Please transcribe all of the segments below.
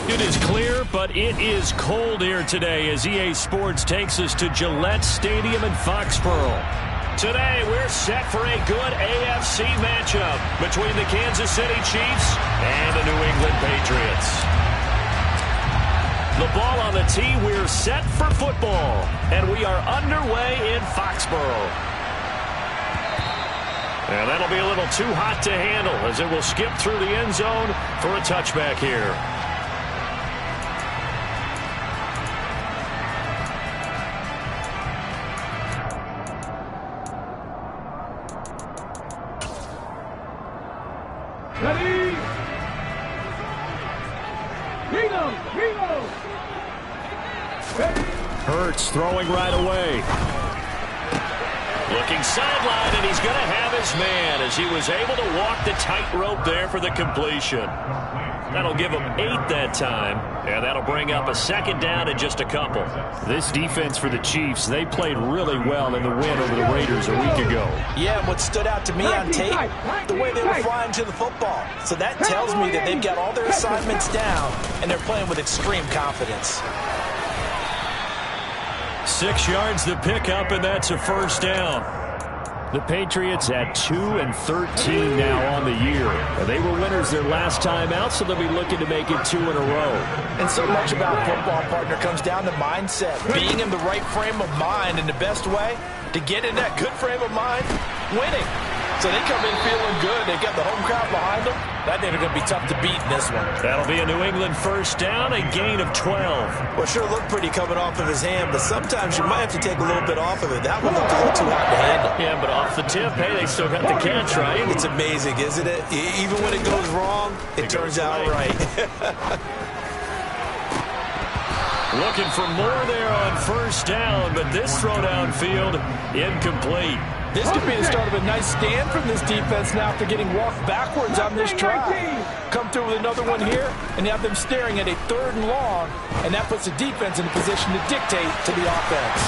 It is clear, but it is cold here today as EA Sports takes us to Gillette Stadium in Foxborough. Today, we're set for a good AFC matchup between the Kansas City Chiefs and the New England Patriots. The ball on the tee, we're set for football, and we are underway in Foxborough. And that'll be a little too hot to handle as it will skip through the end zone for a touchback here. Ready? Hurts throwing right away. Looking sideline, and he's going to have his man as he was able to walk the tightrope there for the completion. That'll give him 8 that time, and that'll bring up a second down and just a couple. This defense for the Chiefs, they played really well in the win over the Raiders a week ago. Yeah, and what stood out to me on tape, the way they were flying to the football. So that tells me that they've got all their assignments down, and they're playing with extreme confidence. 6 yards the pickup, and that's a first down. The Patriots at 2-13 now on the year. They were winners their last time out, so they'll be looking to make it 2 in a row. And so much about football, partner, comes down to mindset. Being in the right frame of mind, and the best way to get in that good frame of mind, winning. So they come in feeling good. They got the home crowd behind them. I think they're going to be tough to beat in this one. That'll be a New England first down, a gain of 12. Well, sure looked pretty coming off of his hand, but sometimes you might have to take a little bit off of it. That one looked a little too hot to handle. Yeah, but off the tip, hey, they still got the catch, right? It's amazing, isn't it? Even when it goes wrong, it turns out right. Looking for more there on first down, but this throw downfield, incomplete. This could be the start of a nice stand from this defense now after getting walked backwards on this drive. Come through with another one here and have them staring at a 3rd and long, and that puts the defense in a position to dictate to the offense.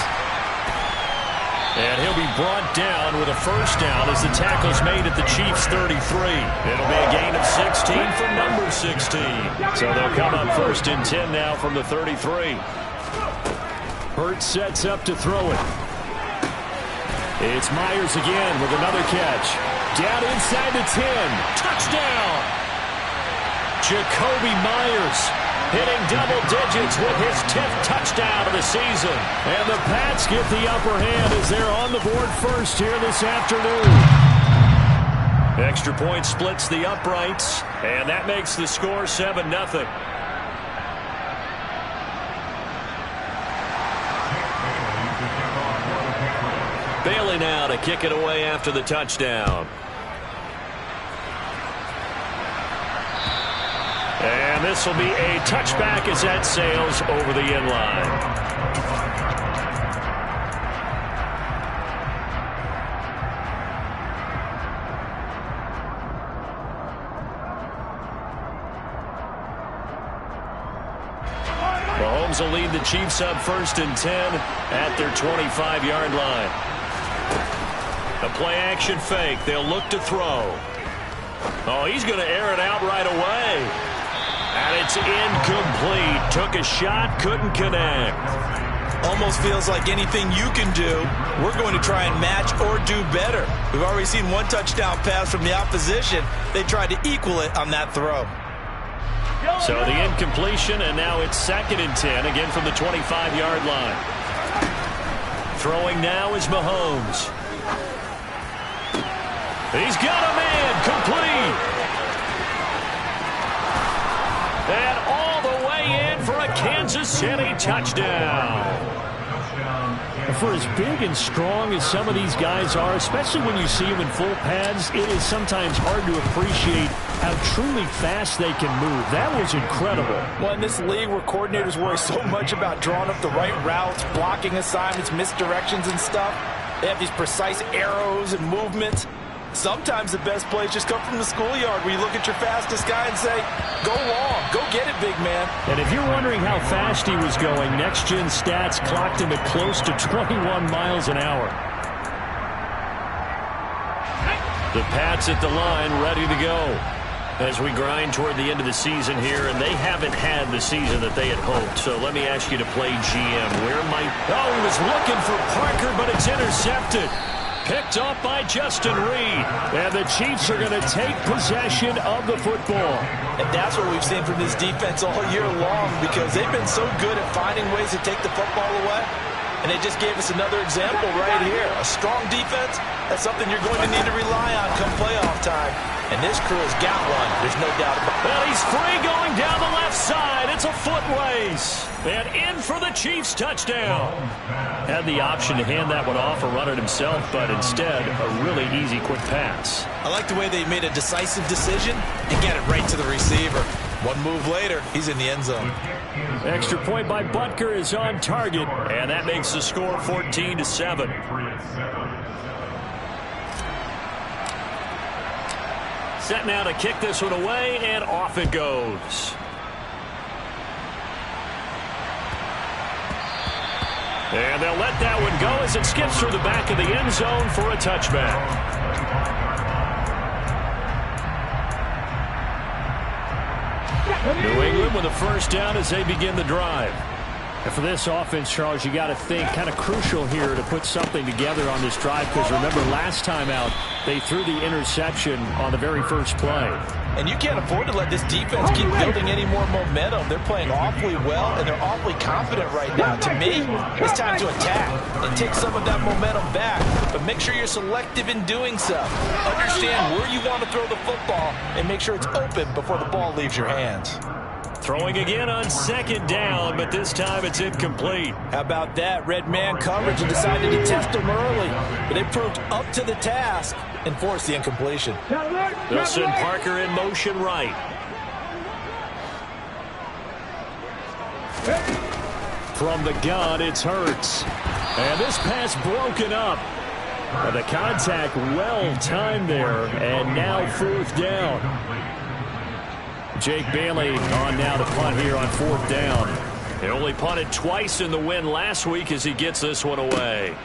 And he'll be brought down with a first down as the tackle's made at the Chiefs' 33. It'll be a gain of 16 for number 16. So they'll come up 1st and 10 now from the 33. Hurts sets up to throw it. It's Myers again with another catch. Down inside the 10. Touchdown! Jacoby Myers hitting double digits with his 10th touchdown of the season. And the Pats get the upper hand as they're on the board first here this afternoon. Extra point splits the uprights, and that makes the score 7-0. Bailey now to kick it away after the touchdown. And this will be a touchback as that sails over the end line. Mahomes will lead the Chiefs up 1st and 10 at their 25-yard line. A play-action fake. They'll look to throw. Oh, he's going to air it out right away. And it's incomplete. Took a shot, couldn't connect. Almost feels like anything you can do, we're going to try and match or do better. We've already seen one touchdown pass from the opposition. They tried to equal it on that throw. So the incompletion, and now it's 2nd and 10, again from the 25-yard line. Throwing now is Mahomes. He's got a man, complete. And all the way in for a Kansas City touchdown. For as big and strong as some of these guys are, especially when you see them in full pads, it is sometimes hard to appreciate how truly fast they can move. That was incredible. Well, in this league where coordinators worry so much about drawing up the right routes, blocking assignments, misdirections and stuff, they have these precise arrows and movements. Sometimes the best plays just come from the schoolyard where you look at your fastest guy and say, go long, go get it, big man. And if you're wondering how fast he was going, next-gen stats clocked him at close to 21 miles an hour. The Pats at the line, ready to go. As we grind toward the end of the season here, and they haven't had the season that they had hoped. So let me ask you to play GM. Where might... Oh, he was looking for Parker, but it's intercepted. Picked off by Justin Reed. And the Chiefs are going to take possession of the football. And that's what we've seen from this defense all year long, because they've been so good at finding ways to take the football away. And they just gave us another example right here. A strong defense, that's something you're going to need to rely on come playoff time. And this crew has got one. There's no doubt about it. Well, he's free going down the left side. It's a foot race. And in for the Chiefs touchdown. Had the option to hand that one off or run it himself, but instead, a really easy quick pass. I like the way they made a decisive decision and get it right to the receiver. One move later, he's in the end zone. Extra point by Butker is on target, and that makes the score 14-7. Set now to kick this one away, and off it goes. And they'll let that one go as it skips through the back of the end zone for a touchback. New England with a first down as they begin the drive. And for this offense, Charles, you got to think kind of crucial here to put something together on this drive, because remember last time out they threw the interception on the very first play. And you can't afford to let this defense keep building any more momentum. They're playing awfully well, and they're awfully confident right now. To me, it's time to attack and take some of that momentum back, but make sure you're selective in doing so. Understand where you want to throw the football and make sure it's open before the ball leaves your hands. Throwing again on second down, but this time it's incomplete. How about that? Red man coverage and decided to test them early, but they proved up to the task and forced the incompletion. They'll send Parker in motion right. From the gun, it's Hurts. And this pass broken up. The contact well timed there, and now fourth down. Jake Bailey on now to punt here on fourth down. He only punted twice in the win last week as he gets this one away.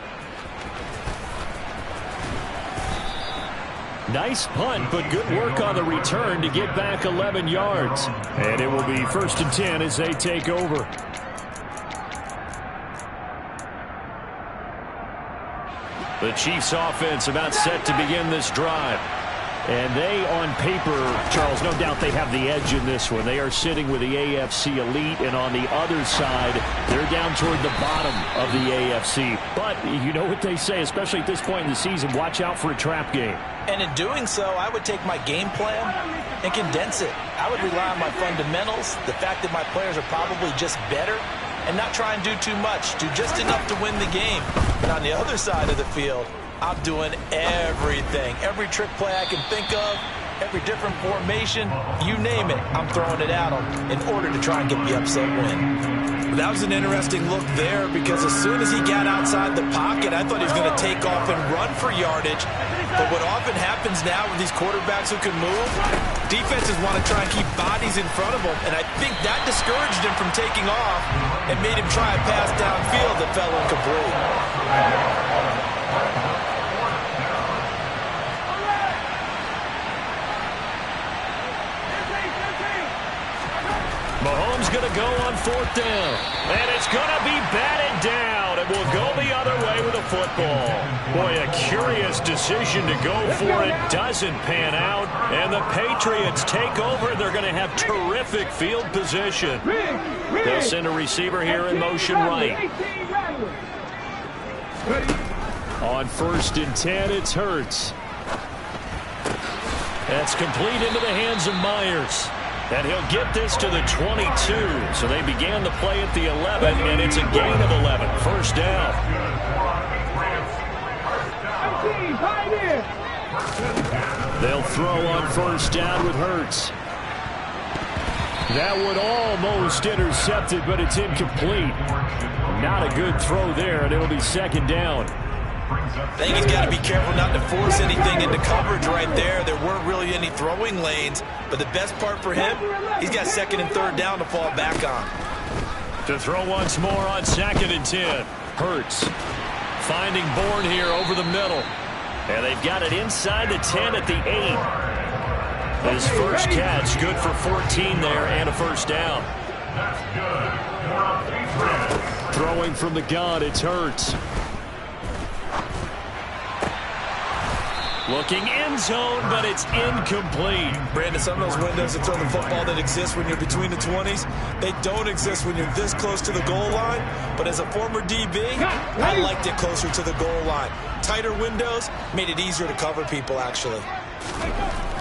Nice punt, but good work on the return to get back 11 yards. And it will be 1st and 10 as they take over. The Chiefs offense about set to begin this drive. And they, on paper, Charles, no doubt they have the edge in this one. They are sitting with the AFC elite, and on the other side, they're down toward the bottom of the AFC. But you know what they say, especially at this point in the season, watch out for a trap game. And in doing so, I would take my game plan and condense it. I would rely on my fundamentals, the fact that my players are probably just better, and not try and do too much, do just enough to win the game. But on the other side of the field, I'm doing everything. Every trick play I can think of, every different formation, you name it, I'm throwing it at them in order to try and get the upset win. That was an interesting look there, because as soon as he got outside the pocket, I thought he was going to take off and run for yardage. But what often happens now with these quarterbacks who can move, defenses want to try and keep bodies in front of them, and I think that discouraged him from taking off and made him try a pass downfield that fell incomplete. Mahomes going to go on fourth down. And it's going to be batted down. It will go the other way with a football. Boy, a curious decision to go for it. Doesn't pan out. And the Patriots take over. They're going to have terrific field position. They'll send a receiver here in motion right. On 1st and 10, it's Hurts. That's complete into the hands of Myers. And he'll get this to the 22. So they began the play at the 11, and it's a gain of 11. First down. They'll throw on first down with Hurts. That one almost intercepted, but it's incomplete. Not a good throw there, and it'll be second down. I think he's got to be careful not to force anything into coverage right there. There weren't really any throwing lanes, but the best part for him, he's got 2nd and 3rd down to fall back on. To throw once more on 2nd and 10. Hurts finding Bourne here over the middle. And they've got it inside the 10 at the 8. His first catch, good for 14 there and a first down. Throwing from the gun, it's Hurts. Looking end zone, but it's incomplete. Brandon, some of those windows to throw the football that exist when you're between the 20s, they don't exist when you're this close to the goal line. But as a former DB, I liked it closer to the goal line. Tighter windows made it easier to cover people, actually.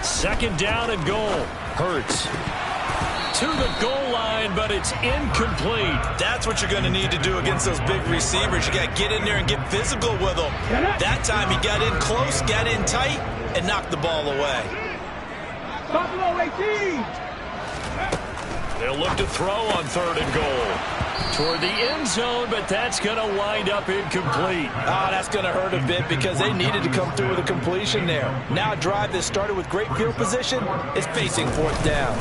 Second down and goal. Hurts to the goal line, but it's incomplete. That's what you're going to need to do against those big receivers. You got to get in there and get physical with them. That time he got in close, got in tight, and knocked the ball away. Buffalo 18. They'll look to throw on third and goal. Toward the end zone, but that's going to wind up incomplete. Oh, that's going to hurt a bit because they needed to come through with a completion there. Now a drive that started with great field position is facing fourth down.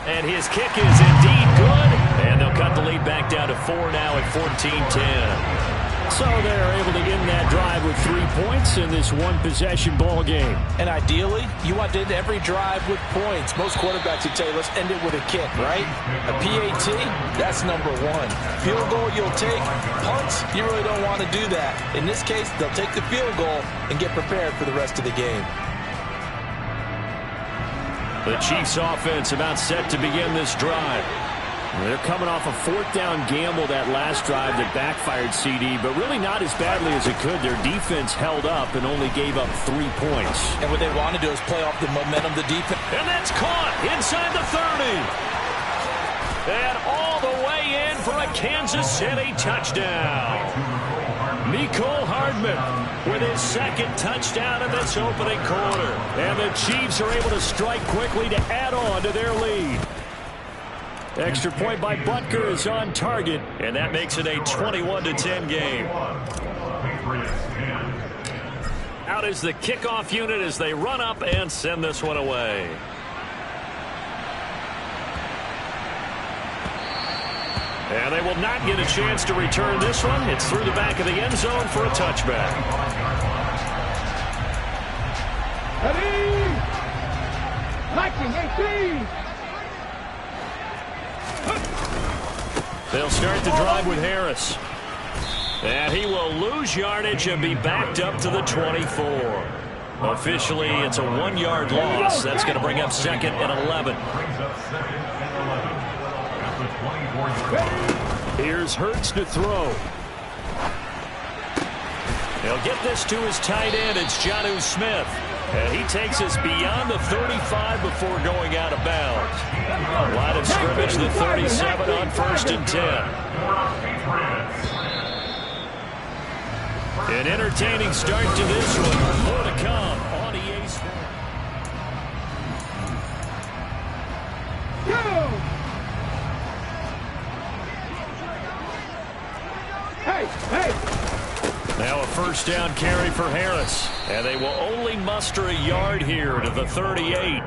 And his kick is indeed good. And they'll cut the lead back down to 4 now at 14-10. So they're able to end that drive with 3 points in this one-possession ball game. And ideally, you want to end every drive with points. Most quarterbacks would tell you, let's end it with a kick, right? A PAT, that's number one. Field goal you'll take. Punts, you really don't want to do that. In this case, they'll take the field goal and get prepared for the rest of the game. The Chiefs offense about set to begin this drive. They're coming off a fourth down gamble that last drive that backfired CD, but really not as badly as it could. Their defense held up and only gave up 3 points. And what they want to do is play off the momentum of the defense. And that's caught inside the 30. And all the way in for a Kansas City touchdown. Mecole Hardman with his second touchdown in this opening quarter. And the Chiefs are able to strike quickly to add on to their lead. Extra point by Butker is on target, and that makes it a 21-10 game. Out is the kickoff unit as they run up and send this one away. And they will not get a chance to return this one. It's through the back of the end zone for a touchback. Ready? 18. They'll start the drive with Harris. And he will lose yardage and be backed up to the 24. Officially, it's a 1-yard loss. That's going to bring up second and 11. Here's Hurts to throw. He'll get this to his tight end. It's Jonnu Smith. And he takes us beyond the 35 before going out of bounds. Line of scrimmage, the 37 on 1st and 10. An entertaining start to this one. More to come on EA Sports. Now a first down carry for Harris. And they will only muster a yard here to the 38.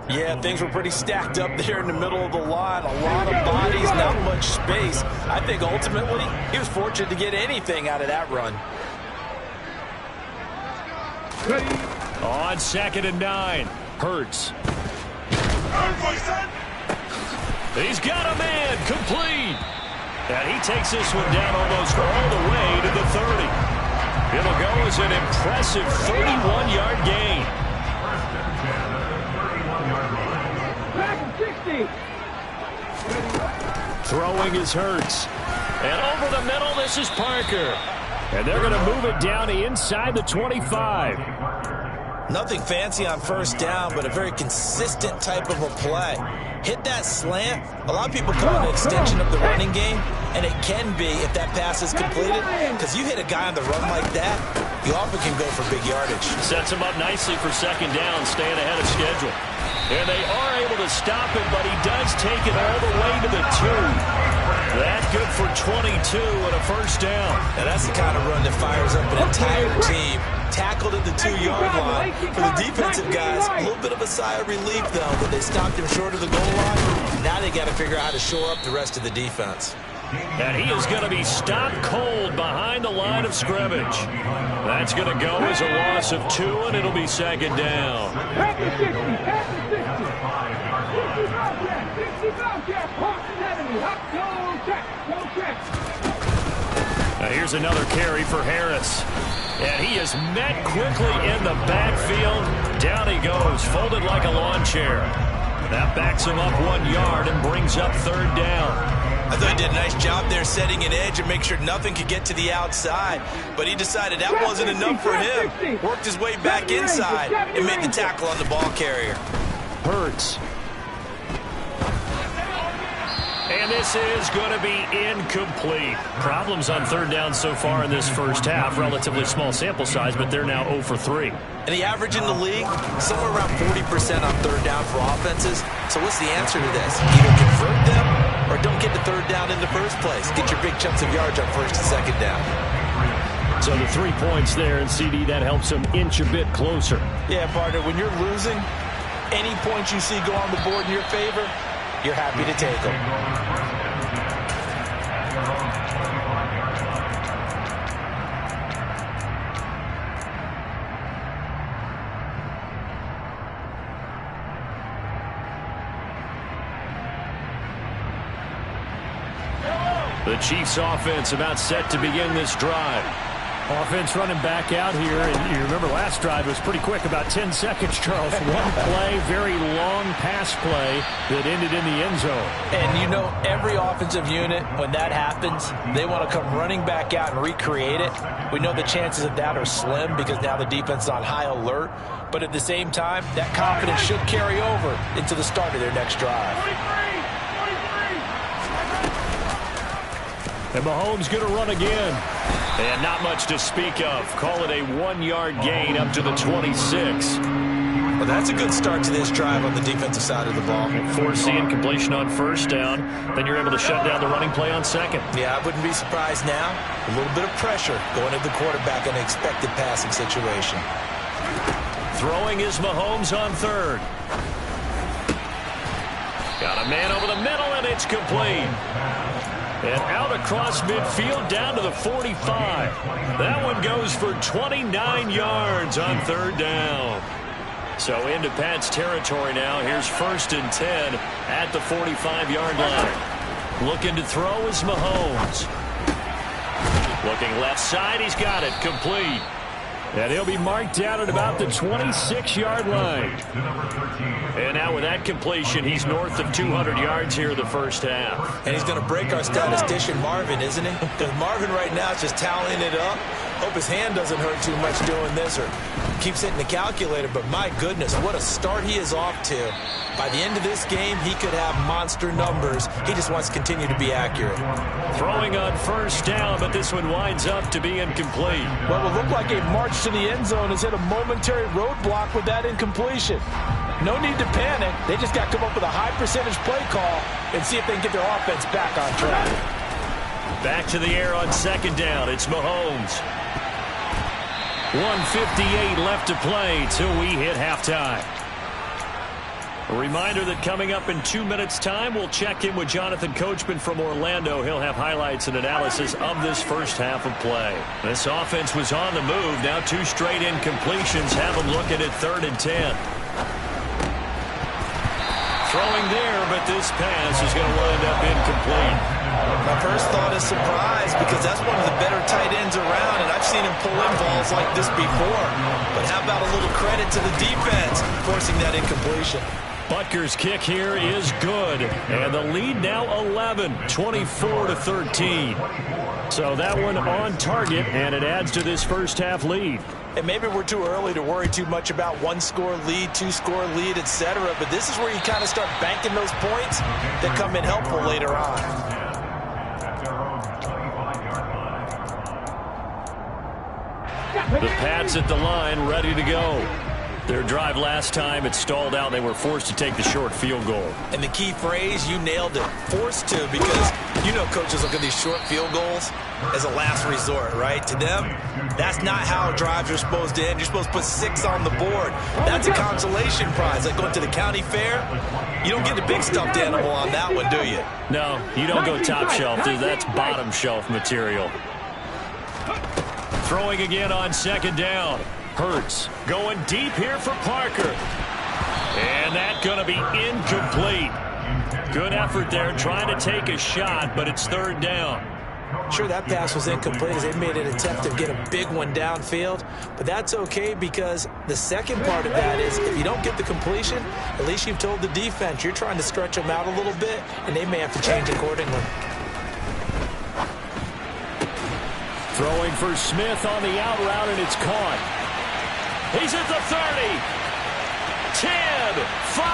Yeah, things were pretty stacked up there in the middle of the line. A lot of bodies, not much space. I think ultimately he was fortunate to get anything out of that run. On 2nd and 9. Hurts. He's got a man. Complete. And he takes this one down almost all the way to the 30. It'll go as an impressive 31-yard gain. Throwing is Hurts. And over the middle, this is Parker. And they're going to move it down to inside the 25. Nothing fancy on first down, but a very consistent type of a play. Hit that slant. A lot of people call it an extension of the running game, and it can be if that pass is completed, because you hit a guy on the run like that, you often can go for big yardage. Sets him up nicely for second down, staying ahead of schedule. And they are able to stop him, but he does take it all the way to the 2. That's good for 22 and a first down. And that's the kind of run that fires up an entire team. Tackled at the 2-yard line. For the defensive guys, a little bit of a sigh of relief, though, that they stopped him short of the goal line. Now they got to figure out how to shore up the rest of the defense. And he is going to be stopped cold behind the line of scrimmage. That's going to go as a loss of 2, and it'll be second down. Back to 60, back to 60. 65 check, pop 70, up, go check. Now here's another carry for Harris. And he is met quickly in the backfield. Down he goes, folded like a lawn chair. That backs him up 1 yard and brings up third down. I thought he did a nice job there setting an edge and make sure nothing could get to the outside. But he decided that wasn't enough for him. Worked his way back inside and made the tackle on the ball carrier. Hurts. And this is going to be incomplete. Problems on third down so far in this first half. Relatively small sample size, but they're now 0 for 3. And the average in the league, somewhere around 40% on third down for offenses. So what's the answer to this? Either convert them or don't get the third down in the first place. Get your big chunks of yards on first and second down. So the 3 points there, and CD, that helps them inch a bit closer. Yeah, partner, when you're losing, any points you see go on the board in your favor, you're happy to take them. The Chiefs offense about set to begin this drive. Offense running back out here, and you remember last drive was pretty quick, about 10 seconds, Charles. One play, very long pass play that ended in the end zone. And you know, every offensive unit, when that happens, they want to come running back out and recreate it. We know the chances of that are slim because now the defense is on high alert. But at the same time, that confidence should carry over into the start of their next drive. And Mahomes going to run again. And not much to speak of. Call it a 1-yard gain up to the 26. Well, that's a good start to this drive on the defensive side of the ball. Forcing completion on first down. Then you're able to shut down the running play on second. Yeah, I wouldn't be surprised now. A little bit of pressure going at the quarterback in an expected passing situation. Throwing is Mahomes on third. Got a man over the middle, and it's complete. And out across midfield down to the 45. That one goes for 29 yards on third down. So into Pat's territory now. Here's 1st and 10 at the 45-yard line. Looking to throw is Mahomes. Looking left side. He's got it. Complete. And he'll be marked down at about the 26-yard line. And now with that completion, he's north of 200 yards here in the first half. And he's going to break our statistician, Marvin, isn't he? Because Marvin right now is just tallying it up. Hope his hand doesn't hurt too much doing this or keeps hitting the calculator. But my goodness, what a start he is off to. By the end of this game, he could have monster numbers. He just wants to continue to be accurate. Throwing on first down, but this one winds up to be incomplete. Well, it looked like a march to the end zone has hit a momentary roadblock with that incompletion. No need to panic. They just got to come up with a high percentage play call and see if they can get their offense back on track. Back to the air on second down. It's Mahomes. 1:58 left to play till we hit halftime. A reminder that coming up in 2 minutes' time, we'll check in with Jonathan Coachman from Orlando. He'll have highlights and analysis of this first half of play. This offense was on the move. Now 2 straight incompletions have them looking at 3rd and 10. Throwing there, but this pass is going to wind up incomplete. My first thought is surprise because that's one of the better tight ends around, and I've seen him pull in balls like this before. But how about a little credit to the defense forcing that incompletion? Butker's kick here is good, and the lead now 11, 24-13. So that one on target, and it adds to this first half lead. And maybe we're too early to worry too much about 1-score lead, 2-score lead, etc. But this is where you kind of start banking those points that come in helpful later on. The Pats at the line, ready to go. Their drive last time, it stalled out. They were forced to take the short field goal. And the key phrase, you nailed it, forced to, because you know coaches look at these short field goals as a last resort, right? To them, that's not how drives are supposed to end. You're supposed to put 6 on the board. That's a consolation prize, like going to the county fair. You don't get the big stuffed animal on that one, do you? No, you don't go top shelf. That's bottom shelf material. Throwing again on second down. Hurts going deep here for Parker. And that's going to be incomplete. Good effort there trying to take a shot, but it's third down. Sure, that pass was incomplete as they made an attempt to get a big one downfield, but that's okay because the second part of that is if you don't get the completion, at least you've told the defense you're trying to stretch them out a little bit, and they may have to change accordingly. Throwing for Smith on the out route, and it's caught. He's at the 30, 10, 5,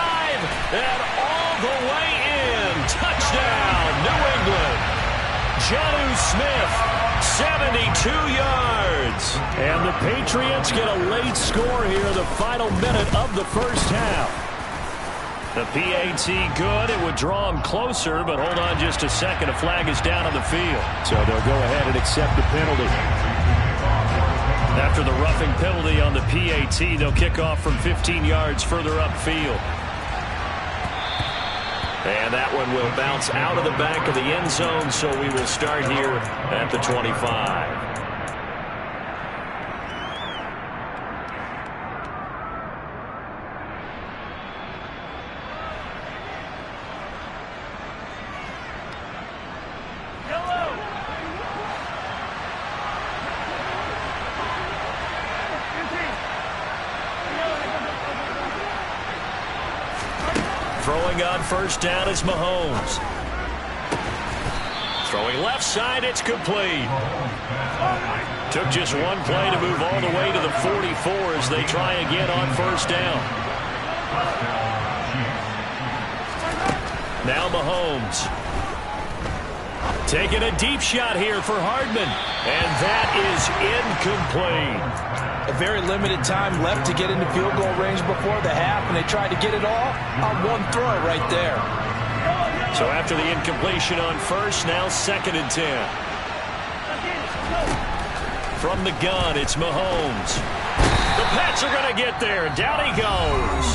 and all the way in. Touchdown, New England. Jonnu Smith, 72 yards. And the Patriots get a late score here in the final minute of the first half. The PAT good. It would draw him closer, but hold on just a second. A flag is down on the field. So they'll go ahead and accept the penalty. After the roughing penalty on the PAT, they'll kick off from 15 yards further upfield. And that one will bounce out of the back of the end zone, so we will start here at the 25. Throwing on first down is Mahomes. Throwing left side, it's complete. Took just one play to move all the way to the 44 as they try again on first down. Now Mahomes. Taking a deep shot here for Hardman. And that is incomplete. A very limited time left to get into field goal range before the half, and they tried to get it all on one throw right there. So after the incompletion on first, now 2nd and 10. From the gun, it's Mahomes. The Pats are going to get there. Down he goes.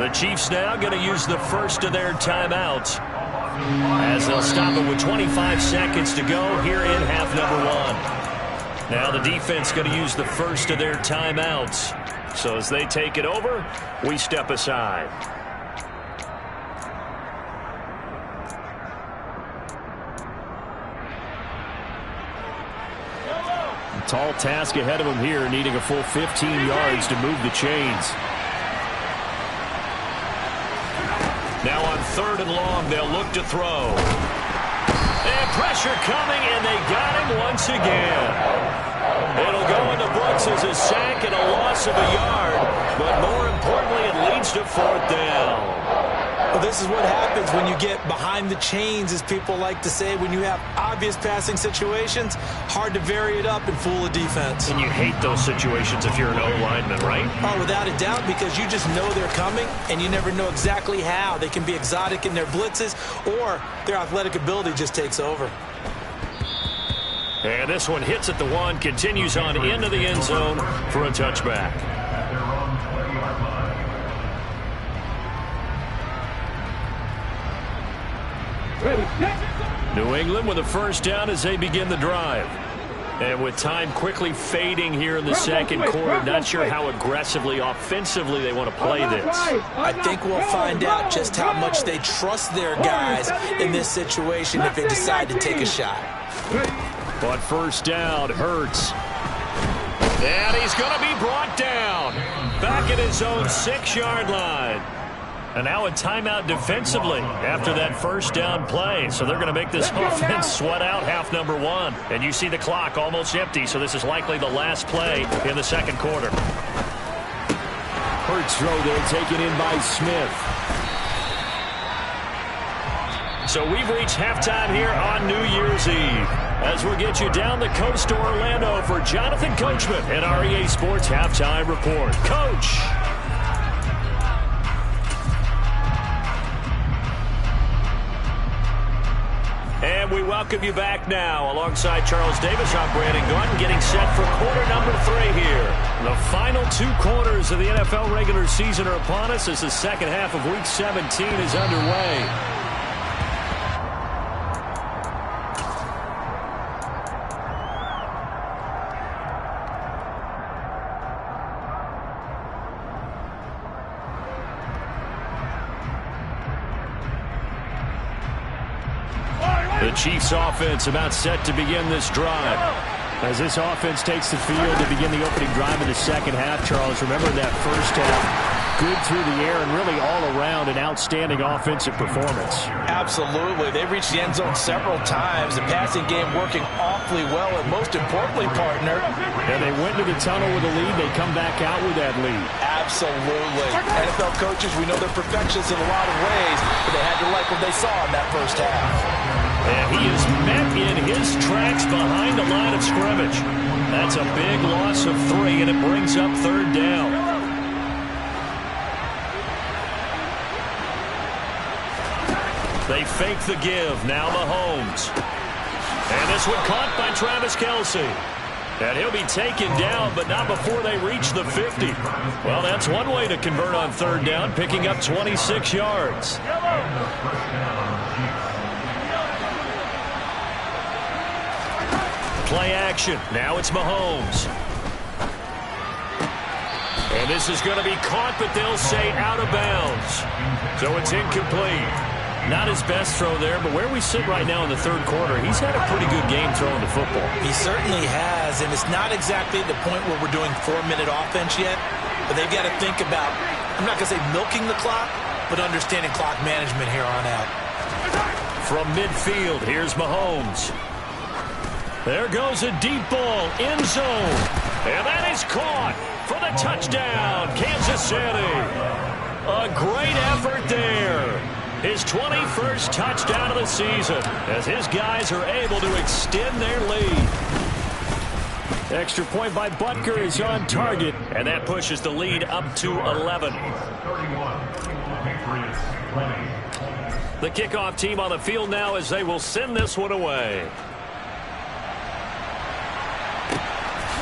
The Chiefs now going to use the first of their timeouts as they'll stop it with 25 seconds to go here in half number 1. Now the defense going to use the first of their timeouts. So as they take it over, we step aside. A tall task ahead of him here, needing a full 15 yards to move the chains. Now on 3rd and long, they'll look to throw. And pressure coming, and they got him once again. It'll go in the books as a sack and a loss of a yard, but more importantly, it leads to 4th down. Well, this is what happens when you get behind the chains, as people like to say. When you have obvious passing situations, hard to vary it up and fool a defense. And you hate those situations if you're an O-lineman, right? Oh, without a doubt, because you just know they're coming, and you never know exactly how. They can be exotic in their blitzes, or their athletic ability just takes over. And this one hits at the 1, continues on into the end zone for a touchback. New England with a first down as they begin the drive. And with time quickly fading here in the second quarter, not sure how aggressively, offensively they want to play this. I think we'll find out just how much they trust their guys in this situation if they decide to take a shot. But first down, Hurts. And he's going to be brought down. Back at his own 6-yard line. And now a timeout defensively after that first down play. So they're going to make this offense sweat out half number 1. And you see the clock almost empty, so this is likely the last play in the second quarter. Hurts throw there taken in by Smith. So we've reached halftime here on New Year's Eve. as we'll get you down the coast to Orlando for Jonathan Coachman at our EA Sports Halftime Report. Coach. And we welcome you back now. Alongside Charles Davis, I'm Brandon Gordon, getting set for quarter number 3 here. The final 2 quarters of the NFL regular season are upon us as the second half of Week 17 is underway. The Chiefs offense about set to begin this drive. As this offense takes the field to begin the opening drive of the second half, Charles, remember that first half, good through the air and really all around an outstanding offensive performance. Absolutely. They reached the end zone several times. The passing game working awfully well, and most importantly, partner. And they went to the tunnel with a lead. They come back out with that lead. Absolutely. NFL coaches, we know they're perfectionists in a lot of ways, but they had to like what they saw in that first half. And he is met in his tracks behind the line of scrimmage. That's a big loss of 3, and it brings up third down. They fake the give. Now Mahomes. And this one caught by Travis Kelce. And he'll be taken down, but not before they reach the 50. Well, that's one way to convert on third down, picking up 26 yards. Play action. Now it's Mahomes. And this is going to be caught, but they'll say out of bounds. So it's incomplete. Not his best throw there, but where we sit right now in the third quarter, he's had a pretty good game throwing the football. He certainly has, and it's not exactly the point where we're doing 4-minute offense yet, but they've got to think about, I'm not going to say milking the clock, but understanding clock management here on out. From midfield, here's Mahomes. There goes a deep ball, end zone. And that is caught for the touchdown, Kansas City. A great effort there. His 21st touchdown of the season as his guys are able to extend their lead. Extra point by Butker is on target, and that pushes the lead up to 11. The kickoff team on the field now as they will send this one away.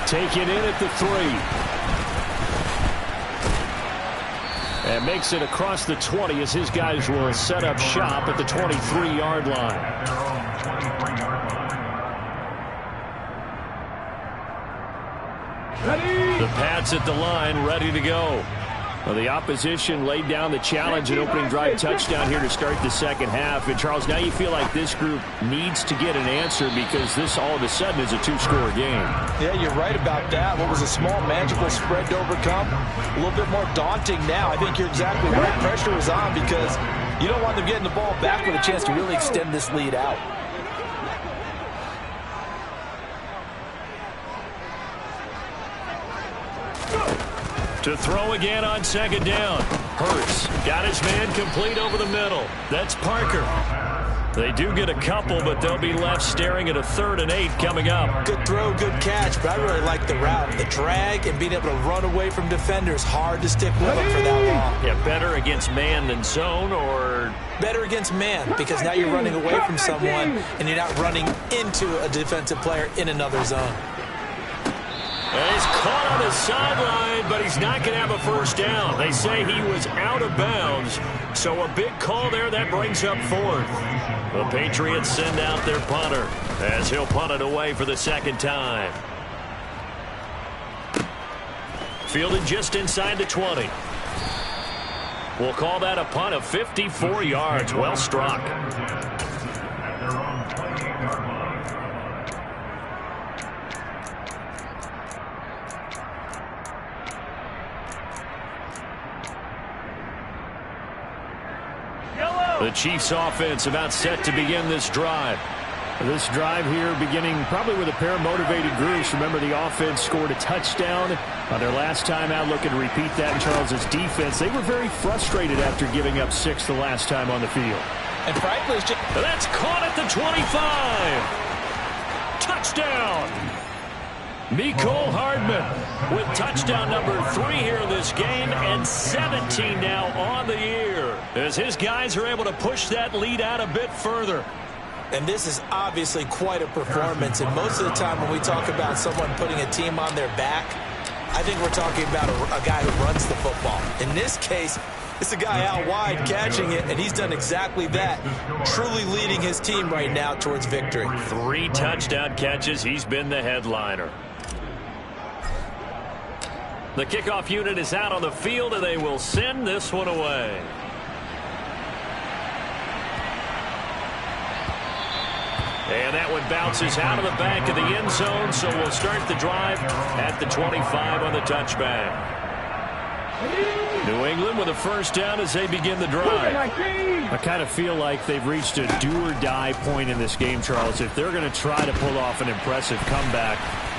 Take it in at the 3. And makes it across the 20 as his guys will set up shop at the 23-yard line. The Pats at the line, ready to go. Well, the opposition laid down the challenge and opening drive touchdown here to start the second half. And, Charles, now you feel like this group needs to get an answer because this all of a sudden is a 2-score game. Yeah, you're right about that. What was a small, manageable spread to overcome, a little bit more daunting now. I think you're exactly right. Pressure is on because you don't want them getting the ball back with a chance to really extend this lead out. To throw again on second down. Hurts got his man complete over the middle. That's Parker. They do get a couple, but they'll be left staring at a 3rd and 8 coming up. Good throw, good catch, but I really like the route. The drag and being able to run away from defenders, hard to stick with them for that long. Yeah, better against man than zone, or? Better against man, because now you're running away from someone and you're not running into a defensive player in another zone. And he's caught on the sideline, but he's not going to have a first down. They say he was out of bounds, so a big call there that brings up 4th. The Patriots send out their punter as he'll punt it away for the second time. Fielded just inside the 20. We'll call that a punt of 54 yards. Well struck. The Chiefs offense about set to begin this drive. This drive here beginning probably with a pair of motivated groups. Remember, the offense scored a touchdown on their last time out, looking to repeat that in Charles's defense. They were very frustrated after giving up 6 the last time on the field. And frankly, that's caught at the 25. touchdown. Mecole Hardman with touchdown number 3 here in this game, and 17 now on the year, as his guys are able to push that lead out a bit further. And this is obviously quite a performance, and most of the time when we talk about someone putting a team on their back, I think we're talking about a guy who runs the football. In this case, it's a guy out wide catching it, and he's done exactly that, truly leading his team right now towards victory. 3 touchdown catches. He's been the headliner. The kickoff unit is out on the field, and they will send this one away. And that one bounces out of the back of the end zone, so we'll start the drive at the 25 on the touchback. New England with a first down as they begin the drive. I kind of feel like they've reached a do-or-die point in this game, Charles. If they're going to try to pull off an impressive comeback,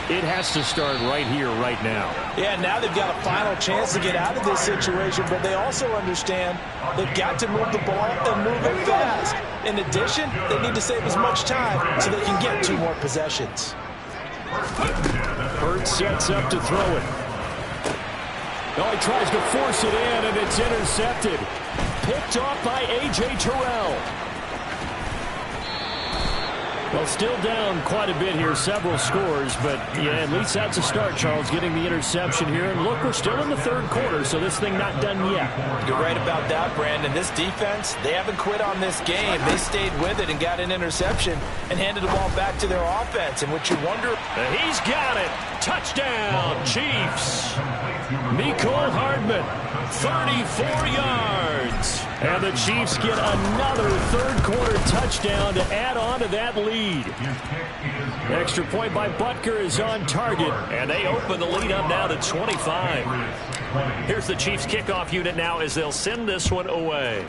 it has to start right here, right now. Yeah, now they've got a final chance to get out of this situation, but they also understand they've got to move the ball and move it fast. In addition, they need to save as much time so they can get 2 more possessions. Hurts sets up to throw it. Oh, he tries to force it in, and it's intercepted. Picked off by A.J. Terrell. Well, still down quite a bit here, several scores, but yeah, at least that's a start, Charles, getting the interception here. And look, we're still in the third quarter, so this thing not done yet. You're right about that, Brandon. This defense, they haven't quit on this game. They stayed with it and got an interception and handed the ball back to their offense. And what you wonder... He's got it. Touchdown, Chiefs. Mecole Hardman, 34 yards. And the Chiefs get another third-quarter touchdown to add on to that lead. Extra point by Butker is on target, and they open the lead up now to 25. Here's the Chiefs kickoff unit now as they'll send this one away.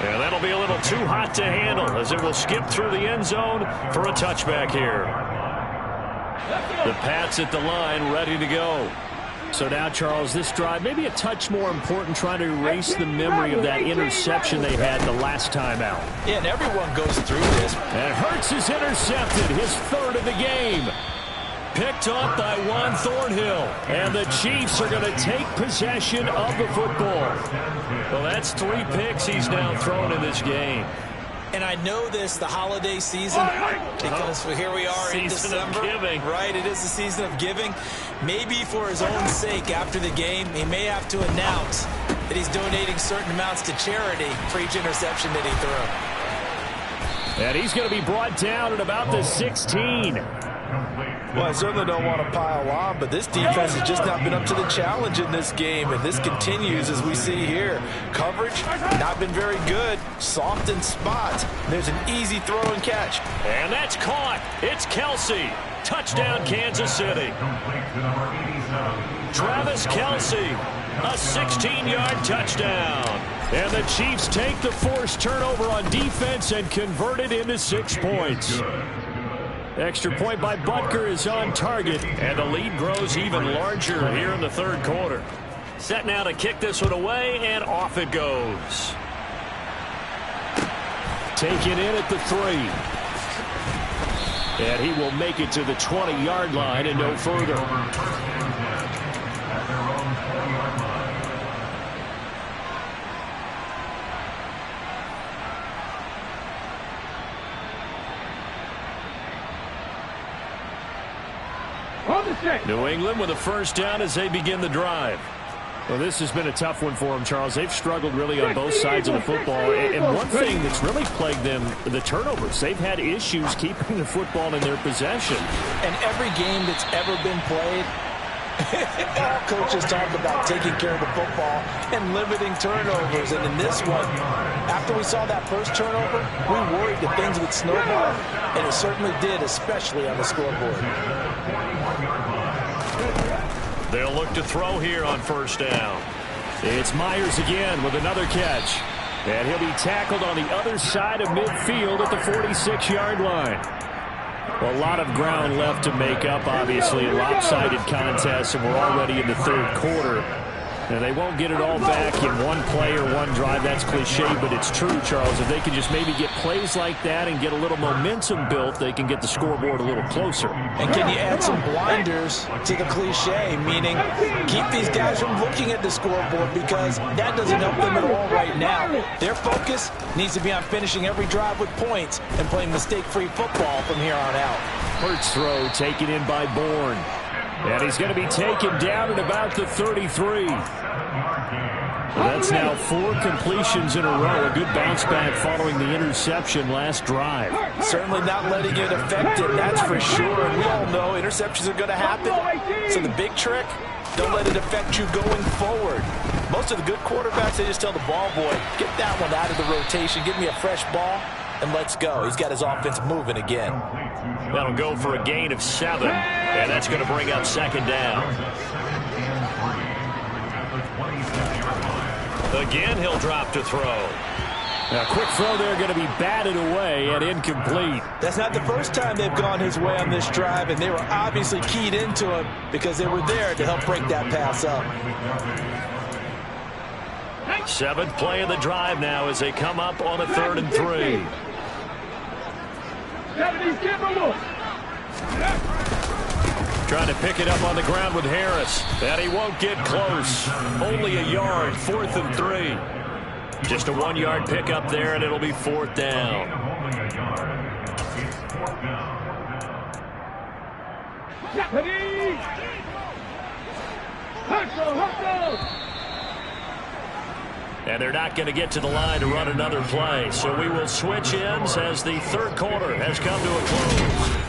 And that'll be a little too hot to handle as it will skip through the end zone for a touchback here. The Pats at the line ready to go. So now, Charles, this drive maybe a touch more important, trying to erase the memory of that interception they had the last time out. Yeah, and everyone goes through this. And Hurts is intercepted, his 3rd of the game. Picked off by Juan Thornhill. And the Chiefs are going to take possession of the football. Well, that's 3 picks he's now thrown in this game. And I know this, the holiday season, because here we are in December. Season of giving. Right, it is the season of giving. Maybe for his own sake, after the game, he may have to announce that he's donating certain amounts to charity for each interception that he threw. And he's going to be brought down at about the 16. Well, I certainly don't want to pile on, but this defense has just not been up to the challenge in this game, and this continues as we see here. Coverage, not been very good. Soft in spots. There's an easy throw and catch. And that's caught. It's Kelsey. Touchdown, Kansas City. Travis Kelsey, a 16-yard touchdown. And the Chiefs take the forced turnover on defense and convert it into 6 points. Extra point by Butker is on target, and the lead grows even larger here in the third quarter. Set now to kick this one away, and off it goes. Taken in at the 3. And he will make it to the 20-yard line and no further. New England with a first down as they begin the drive. Well, this has been a tough one for them, Charles. They've struggled really on both sides of the football. And one thing that's really plagued them, the turnovers. They've had issues keeping the football in their possession. And every game that's ever been played, all coaches talk about taking care of the football and limiting turnovers. And in this one, after we saw that first turnover, we worried that things would snowball. And it certainly did, especially on the scoreboard. They'll look to throw here on first down. It's Myers again with another catch. And he'll be tackled on the other side of midfield at the 46-yard line. Well, a lot of ground left to make up, obviously. A lopsided contest, and we're already in the third quarter. And they won't get it all back in one play or one drive. That's cliche, but it's true, Charles. If they can just maybe get plays like that and get a little momentum built, they can get the scoreboard a little closer. And can you add some blinders to the cliche, meaning keep these guys from looking at the scoreboard, because that doesn't help them at all right now. Their focus needs to be on finishing every drive with points and playing mistake-free football from here on out. Hurts throw taken in by Bourne. And he's going to be taken down at about the 33. That's now 4 completions in a row. A good bounce back following the interception last drive. Certainly not letting it affect him, that's for sure. And we all know interceptions are going to happen. So the big trick, don't let it affect you going forward. Most of the good quarterbacks, they just tell the ball boy, get that one out of the rotation, give me a fresh ball, and let's go. He's got his offense moving again. That'll go for a gain of 7, and that's going to bring up second down. Again, he'll drop to throw. A quick throw there, going to be batted away and incomplete. That's not the first time they've gone his way on this drive, and they were obviously keyed into him because they were there to help break that pass up. 7th play of the drive now as they come up on a 3rd and 3. Trying to pick it up on the ground with Harris. And he won't get close. Only a yard, 4th and 3. Just a 1-yard pickup there, and it'll be 4th down. And they're not going to get to the line to run another play. So we will switch ends as the 3rd quarter has come to a close.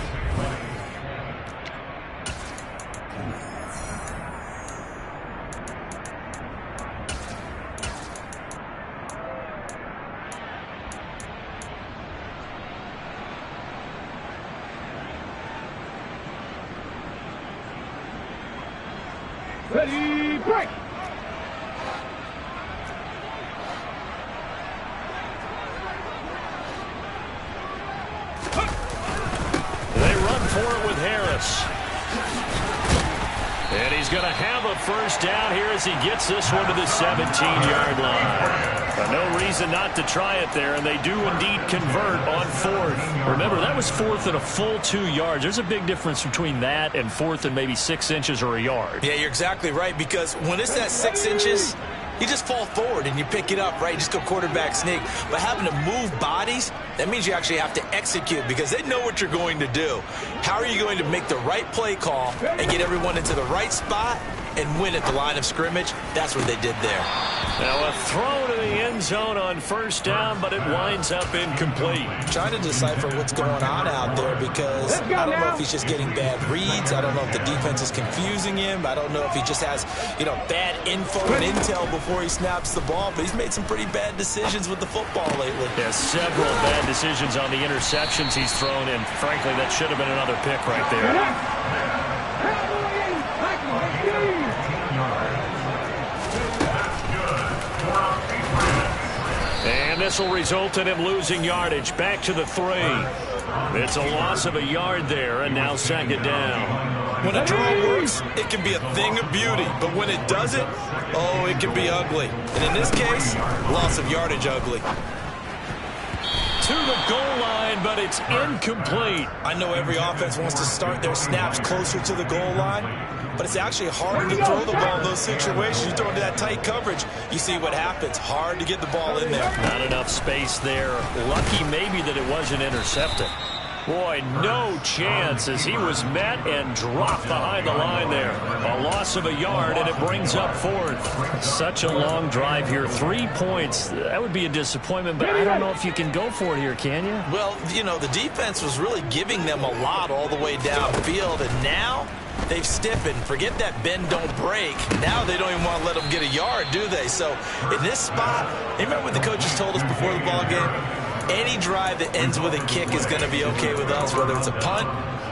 Ready, break! They run for it with Harris. And he's going to have a first down here as he gets this one to the 17-yard line. No reason not to try it there, and they do indeed convert on 4th. Remember, that was 4th and a full 2 yards. There's a big difference between that and 4th and maybe 6 inches or a yard. Yeah, you're exactly right, because when it's at 6 inches, you just fall forward and you pick it up, right? You just go quarterback sneak. But having to move bodies, that means you actually have to execute because they know what you're going to do. How are you going to make the right play call and get everyone into the right spot and win at the line of scrimmage? That's what they did there. Now a throw to the end zone on 1st down, but it winds up incomplete. Trying to decipher what's going on out there because I don't know if he's just getting bad reads. I don't know if the defense is confusing him. I don't know if he just has, bad info and intel before he snaps the ball. But he's made some pretty bad decisions with the football lately. Yeah, several bad decisions on the interceptions he's thrown, and frankly, that should have been another pick right there. And this will result in him losing yardage. Back to the 3. It's a loss of a yard there, and now 2nd down. When a draw works, it can be a thing of beauty. But when it doesn't, oh, it can be ugly. And in this case, loss of yardage ugly. To the goal line, but it's incomplete. I know every offense wants to start their snaps closer to the goal line, but it's actually harder to throw the ball in those situations. You throw into that tight coverage, you see what happens. Hard to get the ball in there. Not enough space there. Lucky maybe that it wasn't intercepted. Boy, no chance as he was met and dropped behind the line there. A loss of a yard, and it brings up 4th. Such a long drive here. 3 points. That would be a disappointment, but I don't know if you can go for it here, can you? Well, the defense was really giving them a lot all the way downfield, and now they've stiffened. Forget that bend, don't break. Now they don't even want to let them get a yard, do they? So in this spot, you remember what the coaches told us before the ball game? Any drive that ends with a kick is going to be okay with us, whether it's a punt,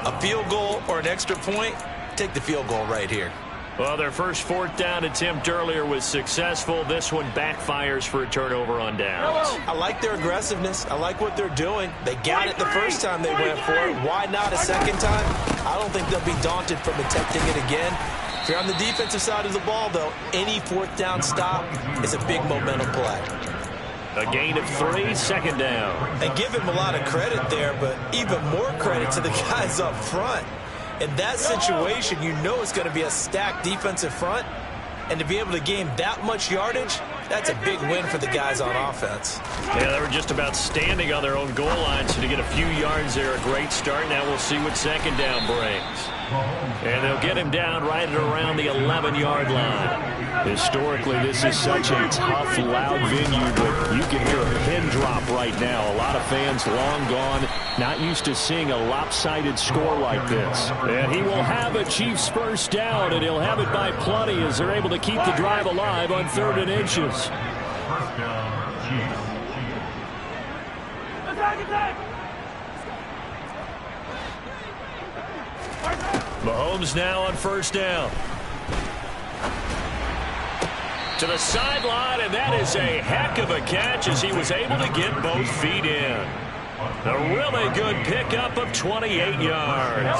a field goal, or an extra point. Take the field goal right here. Well, their first 4th down attempt earlier was successful. This one backfires for a turnover on downs. I like their aggressiveness. I like what they're doing. They got it the first time they went for it. Why not a second time? I don't think they'll be daunted from attempting it again. If you're on the defensive side of the ball, though, any fourth down stop is a big momentum play. A gain of 3, second down. And give him a lot of credit there, but even more credit to the guys up front. In that situation, you know it's going to be a stacked defensive front. And to be able to gain that much yardage, that's a big win for the guys on offense. Yeah, they were just about standing on their own goal line, so to get a few yards there, a great start. Now we'll see what second down brings. And they'll get him down right at around the 11-yard line. Historically, this is such a tough, loud venue, but you can hear a pin drop right now. A lot of fans long gone, not used to seeing a lopsided score like this. And he will have a Chiefs first down, and he'll have it by plenty as they're able to keep the drive alive on 3rd and inches. First down, Chiefs. Mahomes now on first down. To the sideline, and that is a heck of a catch as he was able to get both feet in. A really good pickup of 28 yards.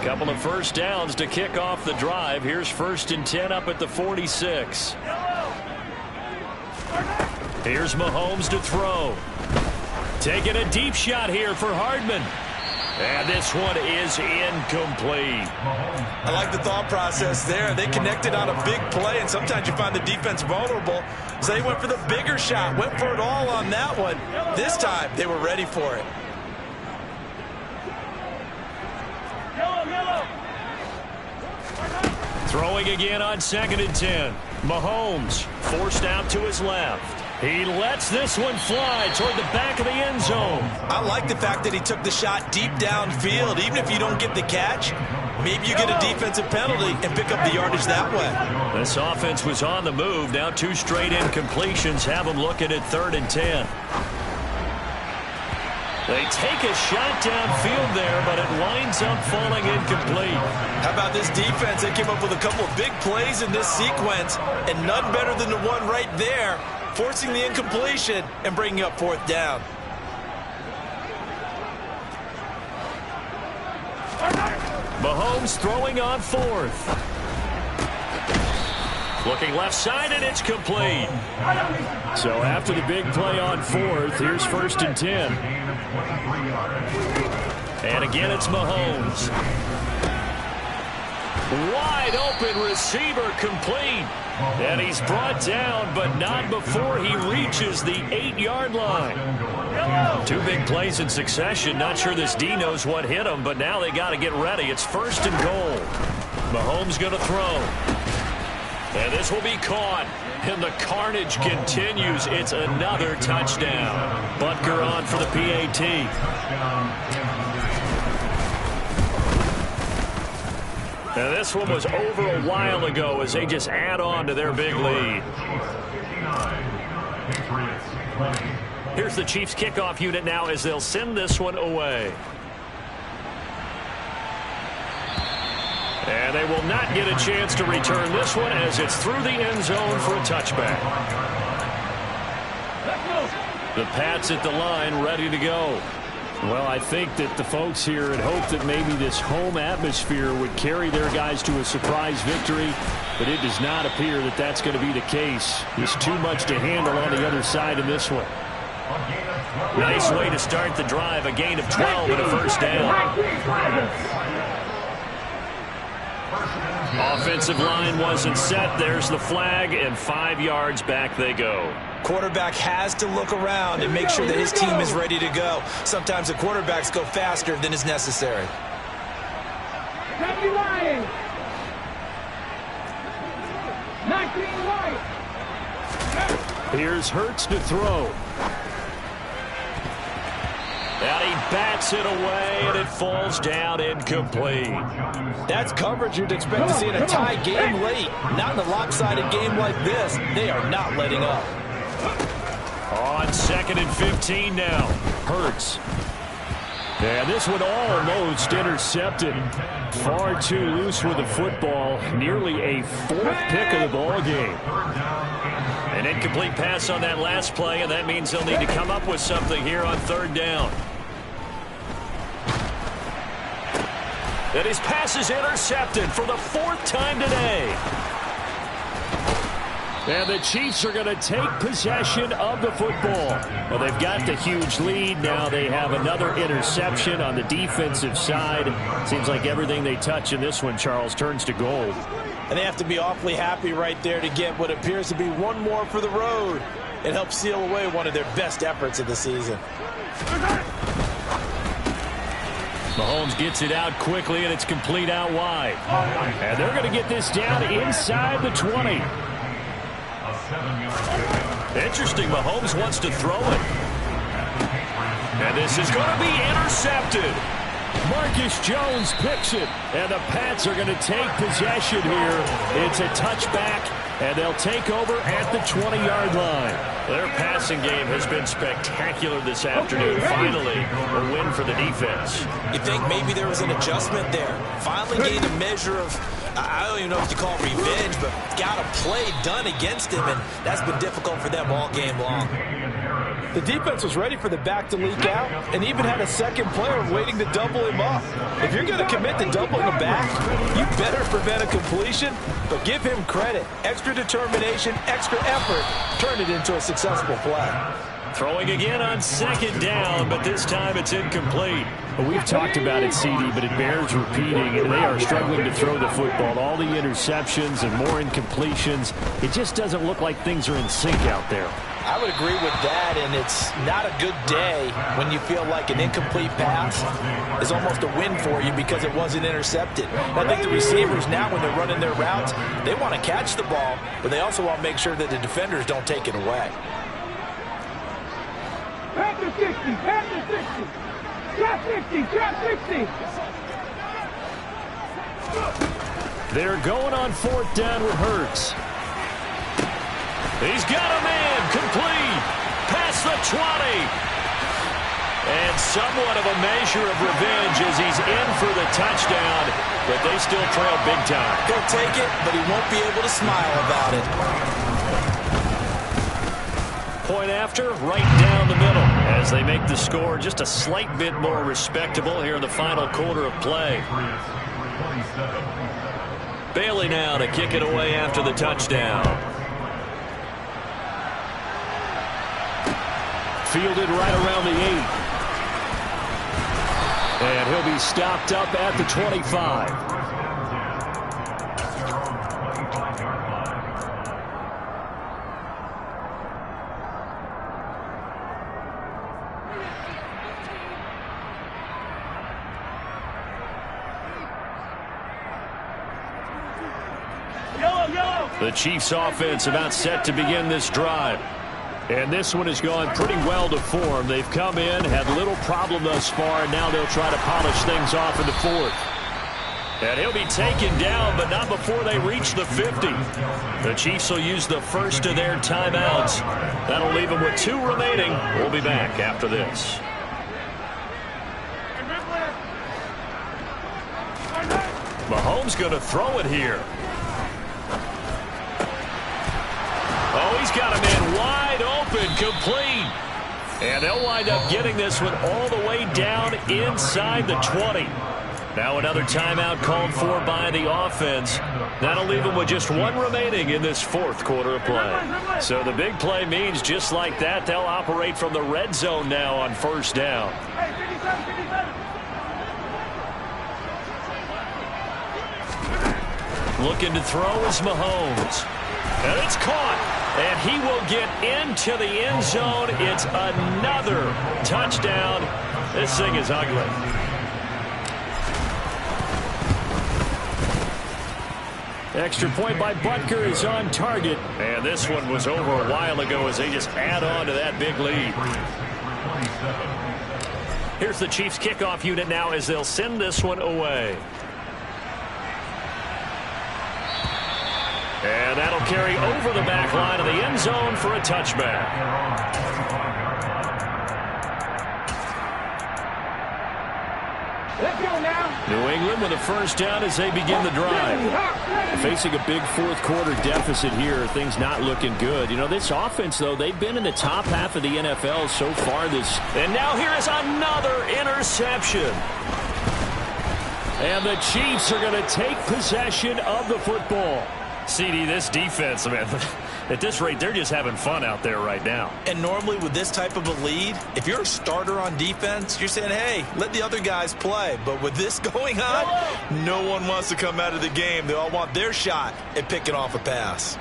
Couple of first downs to kick off the drive. Here's 1st and 10 up at the 46. Here's Mahomes to throw. Taking a deep shot here for Hardman. And this one is incomplete. I like the thought process there. They connected on a big play, and sometimes you find the defense vulnerable. So they went for the bigger shot, went for it all on that one. This time, they were ready for it. Throwing again on 2nd and 10. Mahomes forced out to his left. He lets this one fly toward the back of the end zone. I like the fact that he took the shot deep downfield. Even if you don't get the catch, maybe you get a defensive penalty and pick up the yardage that way. This offense was on the move. Now 2 straight incompletions have them looking at 3rd and 10. They take a shot downfield there, but it winds up falling incomplete. How about this defense? They came up with a couple of big plays in this sequence, and none better than the one right there, forcing the incompletion and bringing up 4th down. Mahomes throwing on 4th. Looking left side, and it's complete. So after the big play on 4th, here's 1st and 10. And again, it's Mahomes. Wide open receiver complete. And he's brought down, but not before he reaches the 8-yard line. 2 big plays in succession. Not sure this D knows what hit him, but now they got to get ready. It's 1st and goal. Mahomes going to throw. And this will be caught. And the carnage continues. It's another touchdown. Butker on for the PAT. Now this one was over a while ago as they just add on to their big lead. Here's the Chiefs kickoff unit now as they'll send this one away. And they will not get a chance to return this one as it's through the end zone for a touchback. The Pats at the line ready to go. Well, I think that the folks here had hoped that maybe this home atmosphere would carry their guys to a surprise victory, but it does not appear that that's going to be the case. There's too much to handle on the other side in this one. Nice way to start the drive, a gain of 12 and a first down. Offensive line wasn't set. There's the flag, and 5 yards back they go. Quarterback has to look around and make sure that his team is ready to go. Sometimes the quarterbacks go faster than is necessary. Here's Hurts to throw. And he bats it away, and it falls down incomplete. That's coverage you'd expect to see in a tie game late. Not in a lopsided game like this. They are not letting up. On 2nd and 15 now. Hurts. And this one almost intercepted. Far too loose with the football. Nearly a 4th pick of the ball game. An incomplete pass on that last play, and that means they'll need to come up with something here on 3rd down. And his pass is intercepted for the 4th time today. And the Chiefs are going to take possession of the football. Well, they've got the huge lead. Now they have another interception on the defensive side. Seems like everything they touch in this one, Charles, turns to gold. And they have to be awfully happy right there to get what appears to be one more for the road. It helps seal away one of their best efforts of the season. Mahomes gets it out quickly, and it's complete out wide. And they're going to get this down inside the 20. Interesting, Mahomes wants to throw it. And this is going to be intercepted. Marcus Jones picks it, and the Pats are going to take possession here. It's a touchback, and they'll take over at the 20-yard line. Their passing game has been spectacular this afternoon. Finally, a win for the defense. You think maybe there was an adjustment there. Finally gained a measure of, I don't even know if you call it revenge, but got a play done against him, and that's been difficult for them all game long. The defense was ready for the back to leak out and even had a second player waiting to double him up. If you're going to commit to doubling a back, you better prevent a completion, but give him credit. Extra determination, extra effort, turn it into a successful play. Throwing again on 2nd down, but this time it's incomplete. Well, we've talked about it, CD, but it bears repeating, and they are struggling to throw the football. All the interceptions and more incompletions. It just doesn't look like things are in sync out there. I would agree with that, and it's not a good day when you feel like an incomplete pass is almost a win for you because it wasn't intercepted. I think the receivers now, when they're running their routes, they want to catch the ball, but they also want to make sure that the defenders don't take it away. Pass to 60, pass to 60. Trap 60, trap 60. They're going on 4th down with Hurts. He's got a man, complete, past the 20. And somewhat of a measure of revenge as he's in for the touchdown, but they still trail big time. He'll take it, but he won't be able to smile about it. Point after, right down the middle, as they make the score just a slight bit more respectable here in the final quarter of play. Bailey now to kick it away after the touchdown. Fielded right around the 8. And he'll be stopped up at the 25. The Chiefs offense about set to begin this drive. And this one has gone pretty well to form. They've come in, had little problem thus far, and now they'll try to polish things off in the 4th. And he'll be taken down, but not before they reach the 50. The Chiefs will use the first of their timeouts. That'll leave them with 2 remaining. We'll be back after this. Mahomes going to throw it here. Oh, he's got a man wide open, complete. And they'll wind up getting this one all the way down inside the 20. Now another timeout called for by the offense. That'll leave them with just 1 remaining in this 4th quarter of play. So the big play means just like that, they'll operate from the red zone now on 1st down. Looking to throw is Mahomes. And it's caught. And he will get into the end zone. It's another touchdown. This thing is ugly. Extra point by Butker is on target. And this one was over a while ago as they just add on to that big lead. Here's the Chiefs kickoff unit now as they'll send this one away. And that'll carry over the back line of the end zone for a touchback. Let's go now. New England with a 1st down as they begin the drive. Facing a big 4th quarter deficit here. Things not looking good. You know, this offense, though, they've been in the top half of the NFL so far this. And now here is another interception. And the Chiefs are going to take possession of the football. CD, this defense, man, at this rate, they're just having fun out there right now. And normally with this type of a lead, if you're a starter on defense, you're saying, hey, let the other guys play. But with this going on, no one wants to come out of the game. They all want their shot at picking off a pass.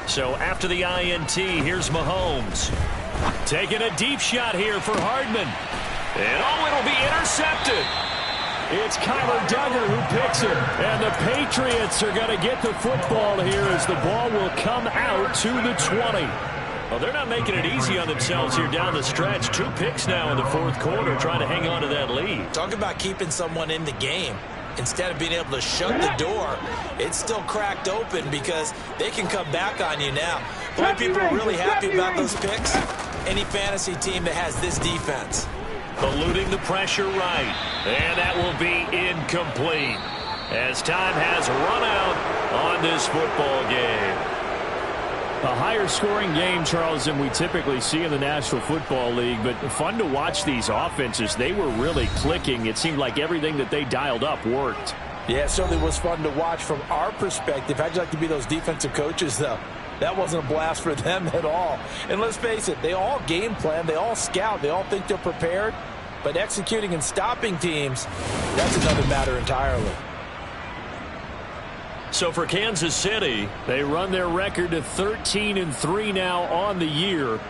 So after the INT, here's Mahomes. Taking a deep shot here for Hardman. And it'll be intercepted. It's Kyler Duggar who picks him. And the Patriots are going to get the football here as the ball will come out to the 20. Well, they're not making it easy on themselves here down the stretch. 2 picks now in the fourth quarter trying to hang on to that lead. Talk about keeping someone in the game. Instead of being able to shut the door, it's still cracked open because they can come back on you now. The only people are really happy about those picks, any fantasy team that has this defense. Eluding the pressure right. And that will be incomplete as time has run out on this football game. A higher scoring game, Charles, than we typically see in the National Football League, but fun to watch these offenses. They were really clicking. It seemed like everything that they dialed up worked. Yeah, it certainly was fun to watch from our perspective. How'd you like to be those defensive coaches, though? That wasn't a blast for them at all. And let's face it, they all game plan, they all scout, they all think they're prepared. But executing and stopping teams, that's another matter entirely. So for Kansas City, they run their record to 13-3 now on the year.